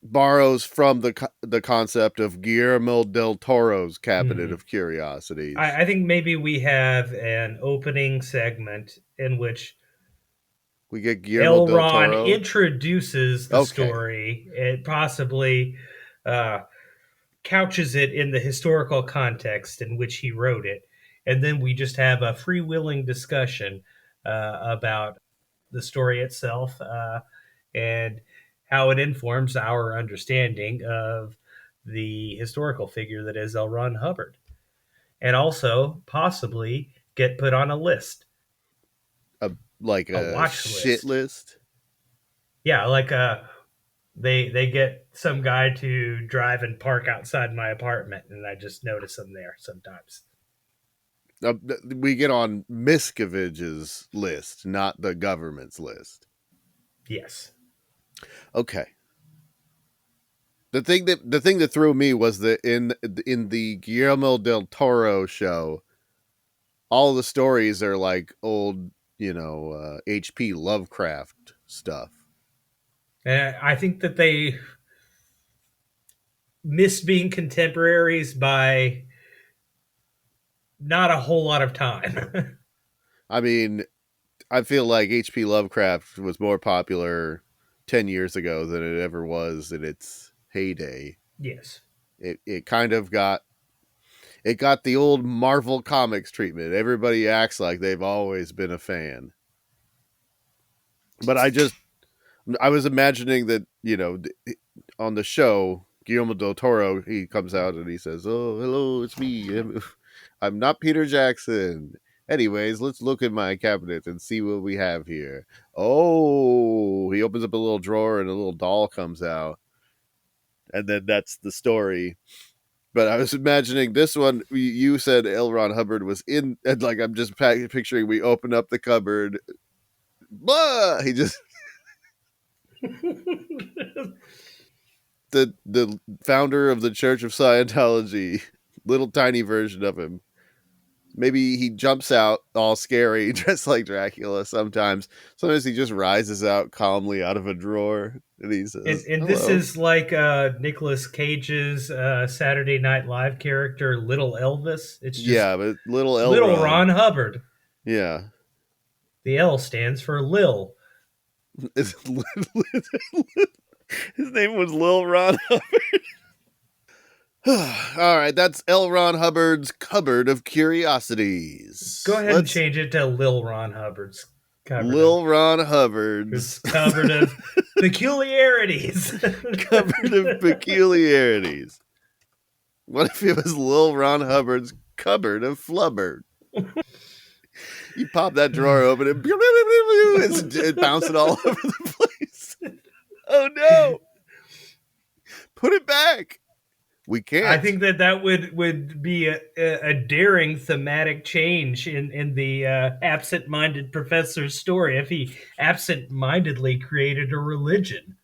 [SPEAKER 2] borrows from the concept of Guillermo del Toro's Cabinet
[SPEAKER 3] Hmm.
[SPEAKER 2] of Curiosities.
[SPEAKER 3] I think maybe we have an opening segment in which
[SPEAKER 2] We get Guillermo
[SPEAKER 3] L.
[SPEAKER 2] del
[SPEAKER 3] Ron
[SPEAKER 2] Toro.
[SPEAKER 3] introduces the
[SPEAKER 2] Okay.
[SPEAKER 3] story. It possibly couches it in the historical context in which he wrote it. And then we just have a freewheeling discussion about the story itself and how it informs our understanding of the historical figure that is L. Ron Hubbard. And also possibly get put on a list,
[SPEAKER 2] Like
[SPEAKER 3] a
[SPEAKER 2] a
[SPEAKER 3] watch
[SPEAKER 2] shit
[SPEAKER 3] list.
[SPEAKER 2] list.
[SPEAKER 3] Yeah, like they get some guy to drive and park outside my apartment, and I just notice him there sometimes.
[SPEAKER 2] We get on Miskovich's list, not the government's list.
[SPEAKER 3] Yes.
[SPEAKER 2] Okay. The thing that threw me was that in the Guillermo del Toro show, all the stories are like old, H.P. Lovecraft stuff.
[SPEAKER 3] And I think that they miss being contemporaries by not a whole lot of time.
[SPEAKER 2] I mean, I feel like H.P. Lovecraft was more popular 10 years ago than it ever was in its heyday.
[SPEAKER 3] Yes.
[SPEAKER 2] It kind of got the old Marvel Comics treatment. Everybody acts like they've always been a fan. But I was imagining that, on the show, Guillermo del Toro, he comes out and he says, "Oh, hello, it's me. I'm not Peter Jackson. Anyways, let's look in my cabinet and see what we have here." Oh, he opens up a little drawer and a little doll comes out. And then that's the story. But I was imagining this one. You said L. Ron Hubbard was in, and like I'm just picturing we open up the cupboard. Blah! He just the founder of the Church of Scientology, little tiny version of him. Maybe he jumps out all scary, dressed like Dracula sometimes. Sometimes he just rises out calmly out of a drawer and he says,
[SPEAKER 3] And this
[SPEAKER 2] "Hello."
[SPEAKER 3] is like Nicolas Cage's Saturday Night Live character, Little Elvis. It's just
[SPEAKER 2] Yeah, but little L.
[SPEAKER 3] Little
[SPEAKER 2] Ron.
[SPEAKER 3] Ron Hubbard.
[SPEAKER 2] Yeah.
[SPEAKER 3] The L stands for Lil.
[SPEAKER 2] His name was Lil Ron Hubbard. All right, that's L. Ron Hubbard's Cupboard of Curiosities.
[SPEAKER 3] Go ahead and change it to Lil Ron Hubbard's cupboard.
[SPEAKER 2] Lil Ron Hubbard's
[SPEAKER 3] It's cupboard of peculiarities.
[SPEAKER 2] Cupboard of Peculiarities. What if it was Lil Ron Hubbard's Cupboard of Flubber? You pop that drawer open and it's bouncing all over the place. Oh no! Put it back. We can't.
[SPEAKER 3] I think that would be a daring thematic change in the absent-minded professor's story if he absent-mindedly created a religion.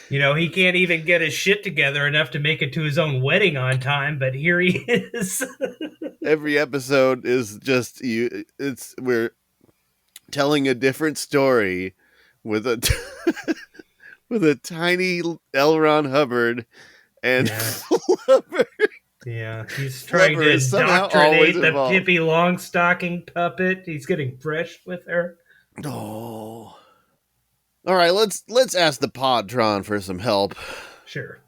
[SPEAKER 3] He can't even get his shit together enough to make it to his own wedding on time, but here he is.
[SPEAKER 2] Every episode is just we're telling a different story with a with a tiny L. Ron Hubbard and Flubber.
[SPEAKER 3] Yeah, he's trying
[SPEAKER 2] Flubber
[SPEAKER 3] to
[SPEAKER 2] is somehow always
[SPEAKER 3] indoctrinate the
[SPEAKER 2] involved.
[SPEAKER 3] Pippi Longstocking puppet. He's getting fresh with her.
[SPEAKER 2] Oh. All right, let's ask the Podtron for some help.
[SPEAKER 3] Sure.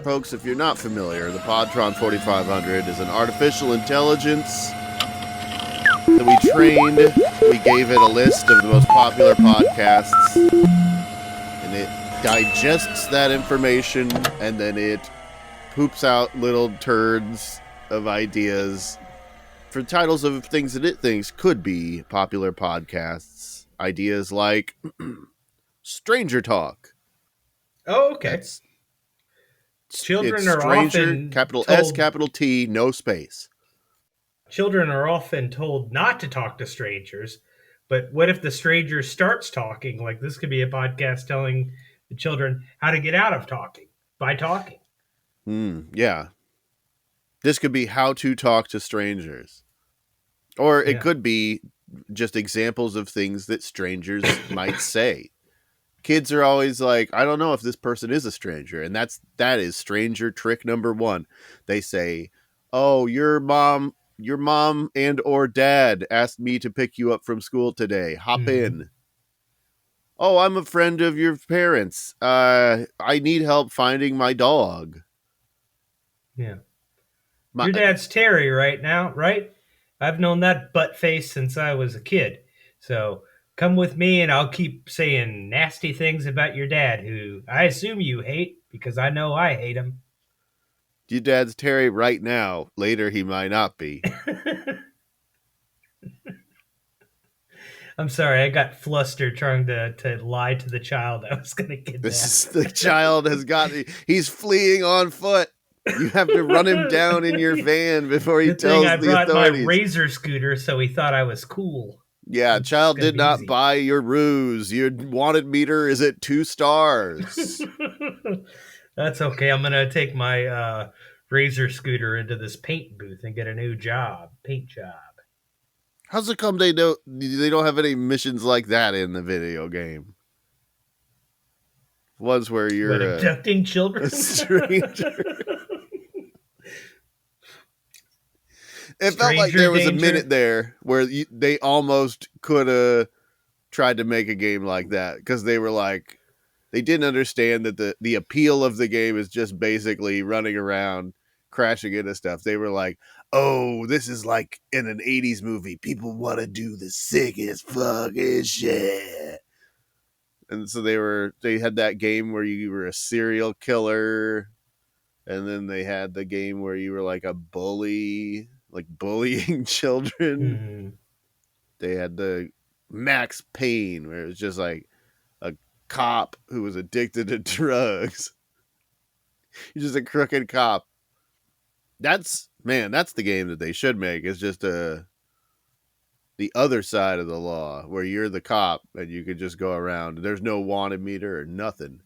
[SPEAKER 2] Folks, if you're not familiar, the Podtron 4500 is an artificial intelligence that we trained. We gave it a list of the most popular podcasts, and it digests that information, and then it poops out little turds of ideas for titles of things that it thinks could be popular podcasts. Ideas like StrangerTalk.
[SPEAKER 3] Oh, okay.
[SPEAKER 2] That's,
[SPEAKER 3] Children
[SPEAKER 2] it's
[SPEAKER 3] are
[SPEAKER 2] Stranger,
[SPEAKER 3] often
[SPEAKER 2] capital
[SPEAKER 3] told,
[SPEAKER 2] S, capital T, no space.
[SPEAKER 3] Children are often told not to talk to strangers, but what if the stranger starts talking? Like this could be a podcast telling the children how to get out of talking by talking.
[SPEAKER 2] Yeah. This could be how to talk to strangers. Or it could be just examples of things that strangers might say. kids are always like, I don't know if this person is a stranger. And that is stranger trick number 1. They say, oh, your mom and or dad asked me to pick you up from school today. Hop in. Oh, I'm a friend of your parents. I need help finding my dog.
[SPEAKER 3] Yeah. Your dad's Terry right now, right? I've known that butt face since I was a kid. So come with me and I'll keep saying nasty things about your dad, who I assume you hate because I know I hate him.
[SPEAKER 2] Your dad's Terry right now. Later, he might not be.
[SPEAKER 3] I'm sorry, I got flustered trying to lie to the child I was going to kidnap.
[SPEAKER 2] The child he's fleeing on foot. You have to run him down in your van before he tells the authorities. I brought my
[SPEAKER 3] razor scooter, so he thought I was cool.
[SPEAKER 2] Yeah, child did not buy your ruse. Your wanted meter is at 2 stars.
[SPEAKER 3] That's okay. I'm going to take my razor scooter into this paint booth and get a new paint job.
[SPEAKER 2] How's it come they don't have any missions like that in the video game? Ones where you're
[SPEAKER 3] abducting children?
[SPEAKER 2] A stranger. It felt like there was a minute there where they almost could have tried to make a game like that, because they were like, they didn't understand that the appeal of the game is just basically running around crashing into stuff. They were like, oh, this is like in an 80s movie. People want to do the sickest fucking shit. And so they had that game where you were a serial killer, and then they had the game where you were like a bully, like bullying children.
[SPEAKER 3] Mm-hmm.
[SPEAKER 2] They had the Max Payne, where it was just like a cop who was addicted to drugs. He's just a crooked cop. That's the game that they should make. It's just the other side of the law, where you're the cop and you could just go around. There's no wanted meter or nothing.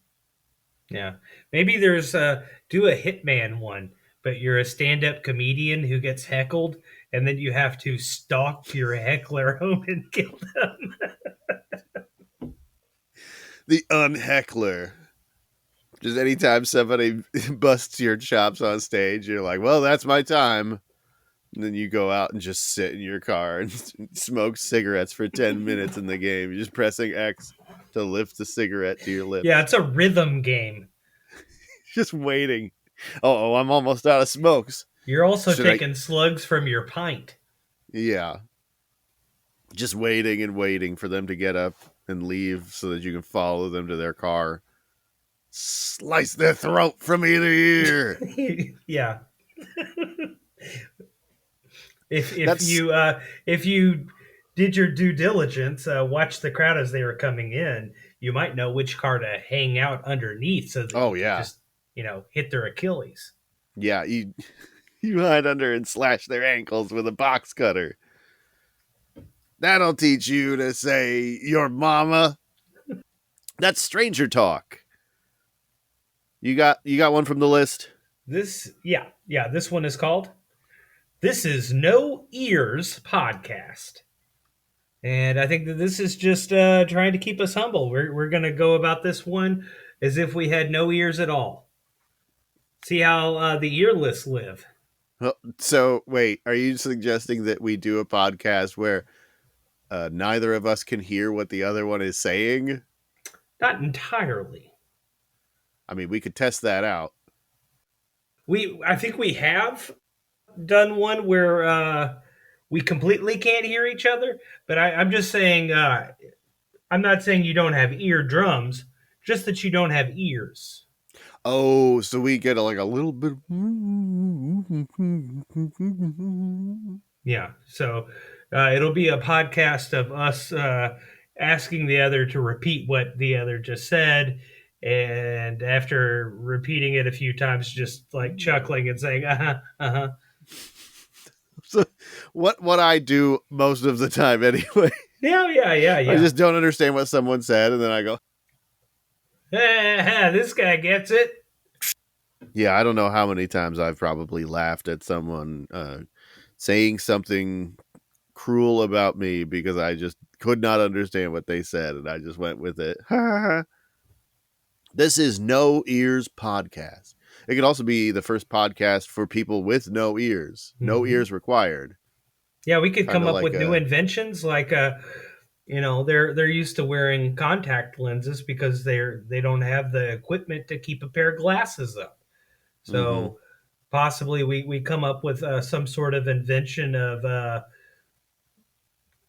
[SPEAKER 3] Yeah. Maybe there's do a Hitman one, but you're a stand-up comedian who gets heckled, and then you have to stalk your heckler home and kill them.
[SPEAKER 2] The unheckler. Just anytime somebody busts your chops on stage, you're like, well, that's my time. And then you go out and just sit in your car and smoke cigarettes for 10 minutes in the game. You're just pressing X to lift the cigarette to your lips.
[SPEAKER 3] Yeah, it's a rhythm game.
[SPEAKER 2] Just waiting. Oh, I'm almost out of smokes.
[SPEAKER 3] You're also taking slugs from your pint.
[SPEAKER 2] Yeah. Just waiting and waiting for them to get up and leave so that you can follow them to their car. Slice their throat from ear to ear.
[SPEAKER 3] Yeah. If you did your due diligence, watch the crowd as they were coming in, you might know which car to hang out underneath so that just hit their Achilles.
[SPEAKER 2] Yeah, you hide under and slash their ankles with a box cutter. That'll teach you to say your mama. That's Stranger Talk. You got one from the list?
[SPEAKER 3] This one is called This Is No Ears Podcast. And I think that this is just trying to keep us humble. We're going to go about this one as if we had no ears at all. See how the earless live.
[SPEAKER 2] Well, so, wait, are you suggesting that we do a podcast where neither of us can hear what the other one is saying?
[SPEAKER 3] Not entirely.
[SPEAKER 2] I mean, we could test that out.
[SPEAKER 3] I think we have done one where we completely can't hear each other, but I'm just saying, I'm not saying you don't have eardrums, just that you don't have ears.
[SPEAKER 2] Oh, so we get a little bit.
[SPEAKER 3] Yeah, so it'll be a podcast of us asking the other to repeat what the other just said, and after repeating it a few times, just like chuckling and saying, uh-huh.
[SPEAKER 2] So what I do most of the time anyway.
[SPEAKER 3] Yeah. I
[SPEAKER 2] just don't understand what someone said, and then I go,
[SPEAKER 3] this guy gets it.
[SPEAKER 2] Yeah, I don't know how many times I've probably laughed at someone saying something cruel about me because I just could not understand what they said, and I just went with it. This is No Ears Podcast. It could also be the first podcast for people with no ears. No ears required.
[SPEAKER 3] Yeah, we could
[SPEAKER 2] Kinda
[SPEAKER 3] come up
[SPEAKER 2] like
[SPEAKER 3] with new inventions like they're used to wearing contact lenses because they don't have the equipment to keep a pair of glasses up. So possibly we come up with some sort of invention of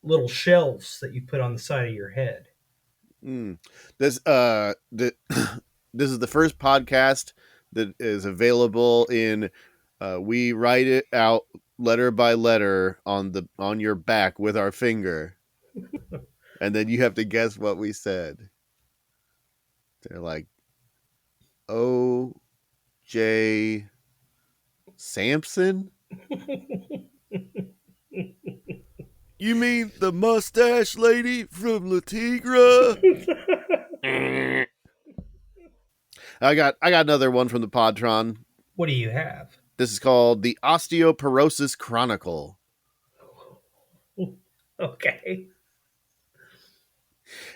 [SPEAKER 3] little shelves that you put on the side of your head.
[SPEAKER 2] This this is the first podcast that is available in we write it out letter by letter on your back with our finger. And then you have to guess what we said. They're like O.J. Sampson? You mean the mustache lady from La Tigra? I got another one from the Podtron.
[SPEAKER 3] What do you have?
[SPEAKER 2] This is called the Osteoporosis Chronicle.
[SPEAKER 3] Okay.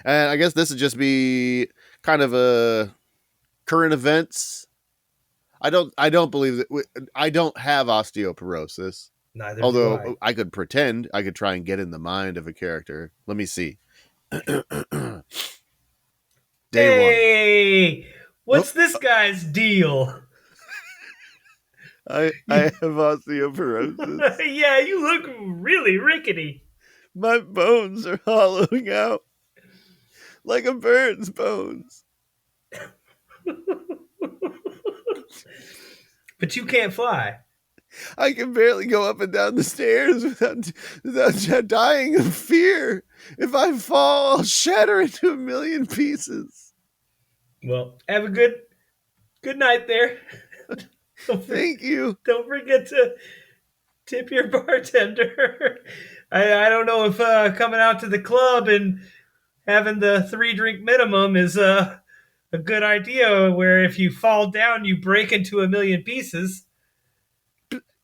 [SPEAKER 2] And I guess this would just be kind of a current events. I don't believe that I don't have osteoporosis.
[SPEAKER 3] Neither
[SPEAKER 2] Although
[SPEAKER 3] do
[SPEAKER 2] I could pretend, I could try and get in the mind of a character. Let me see. Day
[SPEAKER 3] one. What's this guy's deal?
[SPEAKER 2] I have osteoporosis.
[SPEAKER 3] Yeah, you look really rickety.
[SPEAKER 2] My bones are hollowing out like a bird's bones.
[SPEAKER 3] But you can't fly.
[SPEAKER 2] I can barely go up and down the stairs without dying of fear. If I fall, I'll shatter into a million pieces.
[SPEAKER 3] Well, have a good night there.
[SPEAKER 2] Thank you.
[SPEAKER 3] Don't forget to tip your bartender. I don't know if coming out to the club and having the 3-drink minimum is a good idea, where if you fall down, you break into a million pieces.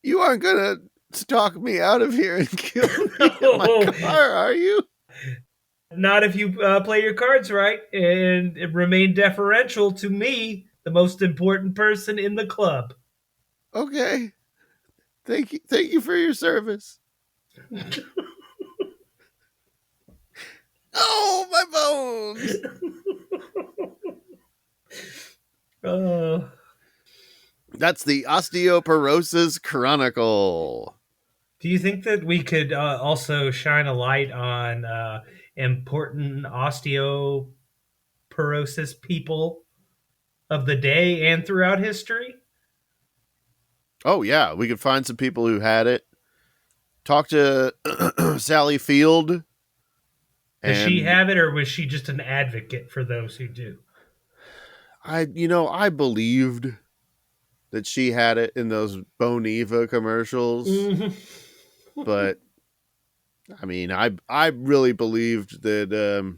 [SPEAKER 2] You aren't going to stalk me out of here and kill me in my car, are you?
[SPEAKER 3] Not if you play your cards right and remain deferential to me, the most important person in the club.
[SPEAKER 2] Okay. Thank you for your service. Oh, my bones. That's the Osteoporosis Chronicle.
[SPEAKER 3] Do you think that we could also shine a light on important osteoporosis people of the day and throughout history?
[SPEAKER 2] Oh, yeah. We could find some people who had it. Talk to Sally Field.
[SPEAKER 3] Does she have it, or was she just an advocate for those who do?
[SPEAKER 2] I believed that she had it in those Boniva commercials. But I mean, I really believed that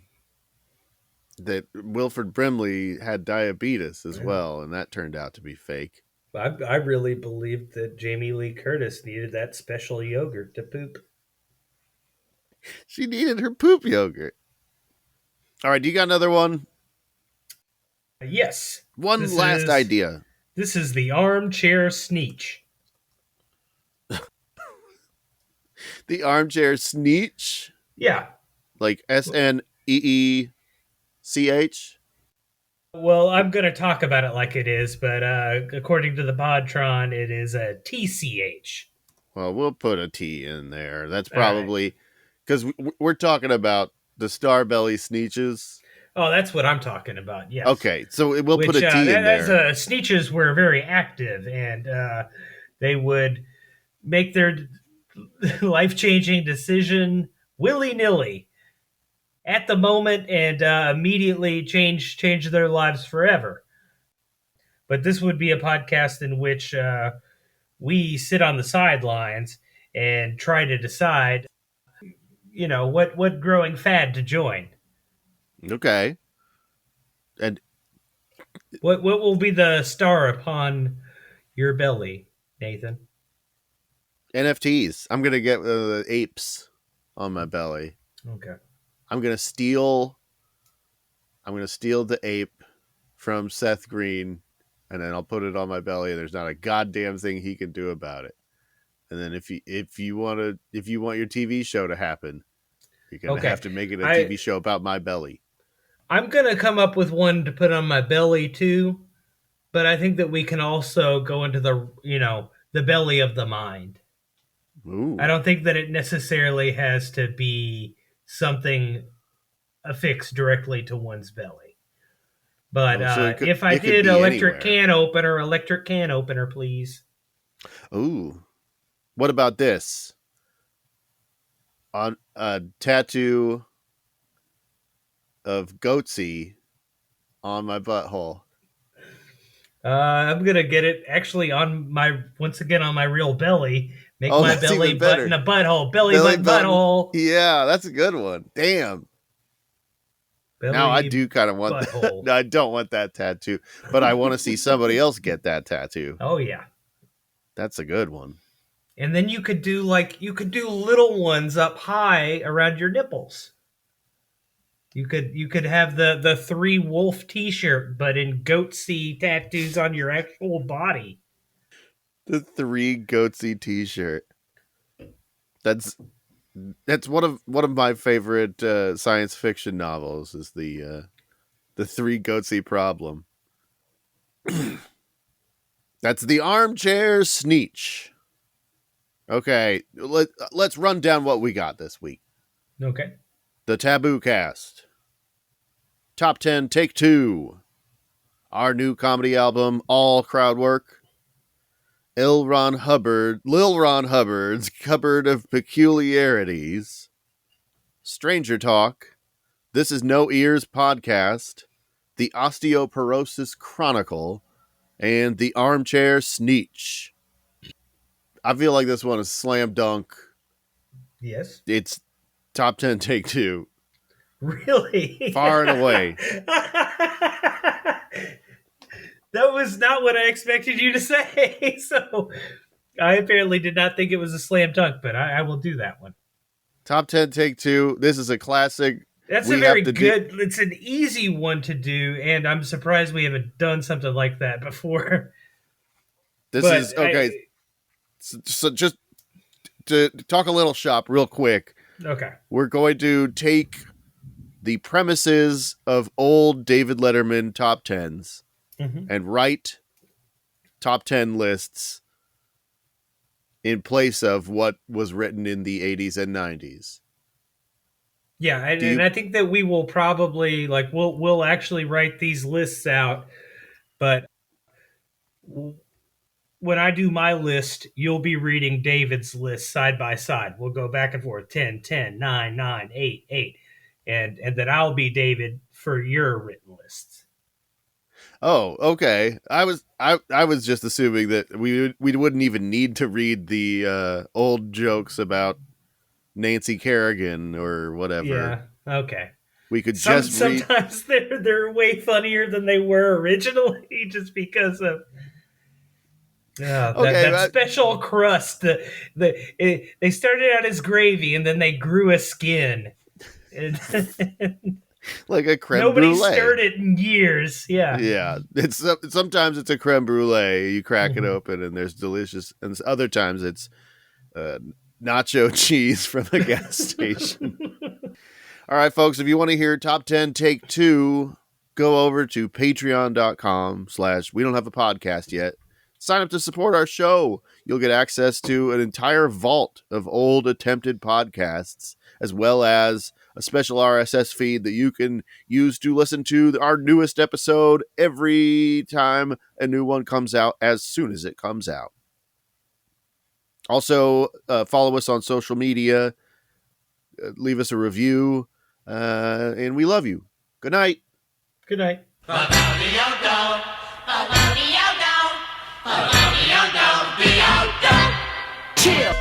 [SPEAKER 2] that Wilford Brimley had diabetes as well, and that turned out to be fake.
[SPEAKER 3] I really believed that Jamie Lee Curtis needed that special yogurt to poop.
[SPEAKER 2] She needed her poop yogurt. All right, do you got another one?
[SPEAKER 3] Yes.
[SPEAKER 2] One last idea.
[SPEAKER 3] This is the Armchair Sneetch.
[SPEAKER 2] The Armchair Sneetch?
[SPEAKER 3] Yeah.
[SPEAKER 2] Like Sneech?
[SPEAKER 3] Well, I'm going to talk about it like it is, but according to the Podtron, it is a TCH.
[SPEAKER 2] Well, we'll put a T in there. That's probably because we're talking about the Starbelly Sneetches.
[SPEAKER 3] Oh, that's what I'm talking about, yes.
[SPEAKER 2] Okay, so we'll put a T in there.
[SPEAKER 3] Sneetches were very active, and they would make their life-changing decision willy-nilly at the moment and immediately change their lives forever. But this would be a podcast in which we sit on the sidelines and try to decide, what growing fad to join.
[SPEAKER 2] Okay. And
[SPEAKER 3] what will be the star upon your belly, Nathan?
[SPEAKER 2] NFTs. I'm going to get the apes on my belly.
[SPEAKER 3] Okay.
[SPEAKER 2] I'm going to steal the ape from Seth Green, and then I'll put it on my belly, and there's not a goddamn thing he can do about it. And then if you want your TV show to happen, you're gonna have to make it a TV show about my belly.
[SPEAKER 3] I'm gonna come up with one to put on my belly too, but I think that we can also go into the belly of the mind.
[SPEAKER 2] Ooh.
[SPEAKER 3] I don't think that it necessarily has to be something affixed directly to one's belly. But if I did electric can opener, please.
[SPEAKER 2] Ooh. What about this? On a tattoo of Goatse on my butthole.
[SPEAKER 3] I'm gonna get it actually on my real belly. Make my belly button a butthole. Belly button butthole.
[SPEAKER 2] Yeah, that's a good one. Damn.
[SPEAKER 3] Belly
[SPEAKER 2] now I do kind of want that. I don't want that tattoo, but I want to see somebody else get that tattoo.
[SPEAKER 3] Oh yeah.
[SPEAKER 2] That's a good one.
[SPEAKER 3] And then you could do little ones up high around your nipples. You could have the Three Wolf T-shirt, but in Goatse tattoos on your actual body.
[SPEAKER 2] The Three-Goatse T-shirt. That's one of my favorite science fiction novels. Is the Three-Goatse problem. That's the Armchair Sneetch. Okay, let's run down what we got this week.
[SPEAKER 3] Okay.
[SPEAKER 2] The Taboocast. Top 10 Take 2. Our new comedy album, All Crowd Work. Lil Ron Hubbard's Cupboard of Peculiarities. StrangerTalk. This Is No Ears Podcast. The Osteoporosis Chronicle. And the Armchair Sneetch. I feel like this one is slam dunk.
[SPEAKER 3] Yes.
[SPEAKER 2] It's top 10 Take 2.
[SPEAKER 3] Really?
[SPEAKER 2] Far and away.
[SPEAKER 3] That was not what I expected you to say. So I apparently did not think it was a slam dunk, but I will do that one.
[SPEAKER 2] Top 10 Take 2. This is a classic.
[SPEAKER 3] That's a very good, it's an easy one to do, and I'm surprised we haven't done something like that before.
[SPEAKER 2] Okay. So just to talk a little shop real quick.
[SPEAKER 3] Okay.
[SPEAKER 2] We're going to take the premises of old David Letterman top 10s and write top 10 lists in place of what was written in the 80s and 90s.
[SPEAKER 3] Yeah, and I think that we will probably we'll actually write these lists out, but when I do my list, you'll be reading David's list side by side. We'll go back and forth 10, 10, 9, 9, 8, 8. And then I'll be David for your written lists.
[SPEAKER 2] Oh, okay. I was just assuming that we wouldn't even need to read the old jokes about Nancy Kerrigan or whatever.
[SPEAKER 3] Yeah. Okay.
[SPEAKER 2] We could just read.
[SPEAKER 3] Sometimes they're way funnier than they were originally, just because of that special crust. They started out as gravy and then they grew a skin.
[SPEAKER 2] Like a creme
[SPEAKER 3] Nobody
[SPEAKER 2] brulee.
[SPEAKER 3] stirred it in years. Yeah.
[SPEAKER 2] Yeah. Sometimes it's a creme brulee. You crack it open and there's delicious. And other times it's nacho cheese from the gas station. All right, folks. If you want to hear top 10 Take 2, go over to patreon.com/we don't have a podcast yet. Sign up to support our show. You'll get access to an entire vault of old attempted podcasts, as well as a special RSS feed that you can use to listen to our newest episode every time a new one comes out, as soon as it comes out. Also, follow us on social media, leave us a review, and we love you. Good night.
[SPEAKER 3] Good night.
[SPEAKER 1] Chill.